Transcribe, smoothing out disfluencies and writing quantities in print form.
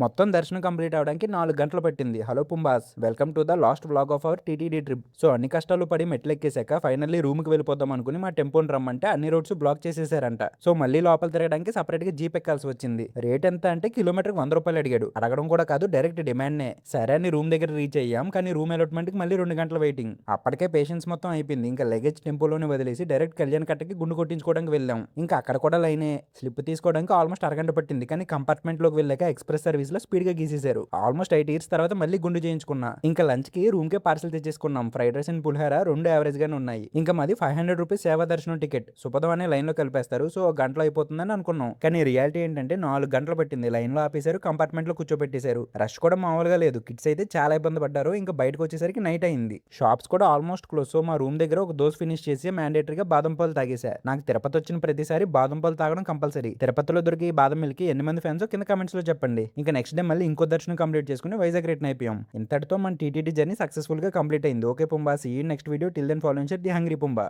మొత్తం దర్శనం కంప్లీట్ అవ్వడానికి 4 గంటలు పట్టింది. Hello Pumbas, welcome to the last vlog of our TTD trip. So అన్ని కష్టాలు పడి మెట్లెక్కేశాక ఫైనల్లీ రూమ్కి వెళ్ళిపోదాం అనుకుని మా టెంపోని రమ్మంటే అన్ని రోడ్స్ బ్లాక్ చేసేసారంట. సో మళ్ళీ లోపల తిరగడానికి సపరేట్గా జీప్ ఎక్కాల్సి వచ్చింది. రేట్ ఎంత అంటే కిలోమీటర్కి 100 రూపాయలు అడిగాడు. అడగడం కూడా కాదు, డైరెక్ట్ డిమాండ్నే. సరే అని రూమ్ దగ్గర రీచ్ అయ్యాం, కానీ రూమ్ అలాట్మెంట్కి మళ్ళీ 2 గంటల వెయిటింగ్. అప్పటికే పేషెన్స్ మొత్తం అయిపోయింది. ఇంకా లగేజ్ టెంపోలోనే వదిలేసి డైరెక్ట్ కళ్యాణ్ కట్టకి గుండు కొట్టించుకోవడానికి వెళ్ళాం. ఇంకా అక్కడ కూడా లైనే. స్లిప్ తీసుకోవడానికి ఆల్మోస్ట్ అరగంట పట్టింది, కానీ కంపార్ట్మెంట్లోకి వెళ్ళాక ఎక్స్ప్రెస్ సర్వీస్లో స్పీడ్గా గీసేసారు. ఆల్మోస్ట్ 8 ఇయర్స్ తర్వాత మళ్ళీ గుండు చేయించుకున్నా. ఇంకా లంచ్ కి రూమ్ కే పార్సల్ తెచ్చేసుకున్నాం. Fried rice and pulihora 2 average గానే ఉన్నాయి. ఇంకా మాది 500 రూపీస్ సేవా దర్శనం టికెట్. సుపదం అనే లైన్ లో కలిపేస్తారు. సో గంటలో అయిపోతుందని అనుకున్నాం, కానీ రియాలిటీ ఏంటంటే 4 గంటలు పట్టింది. లైన్ లో ఆపేశారు, కంపార్ట్మెంట్ లో కూర్చోబెట్టేశారు. రష్ కూడా మామూలుగా లేదు. కిడ్స్ అయితే చాలా ఇబ్బంది పడ్డారు. ఇంకా బయటకు వచ్చేసరికి నైట్ అయింది. షాప్స్ కూడా ఆల్మోస్ట్ క్లోజ్. సో మా రూమ్ దగ్గర ఒక దోస్ ఫినిష్ చేసి మ్యాండేటరీగా బాదం పాలు తాగేసా. నాకు తిరుపతి వచ్చిన ప్రతిసారి బాదం పాలు తాగడం కంపల్సరీ. తిరుపతిలో దొరికి బాదం మిల్క్ ఎన్ని మంది ఫ్యాన్స్ కింద కమెంట్స్ లో చెప్పండి. ఇంకా నెక్స్ట్ డే మళ్ళీ ఇంకో దర్శనం కంప్లీట్ చేసుకుని వైజాగ్ రిటర్న్ అయిపోయాం. ఇంతటితో మన టీటీడీ జర్నీ సక్సెస్ఫుల్ గా కంప్లీట్ అయింది. Okay Pumba, see you next video. Till then follow the hungry Pumbaa.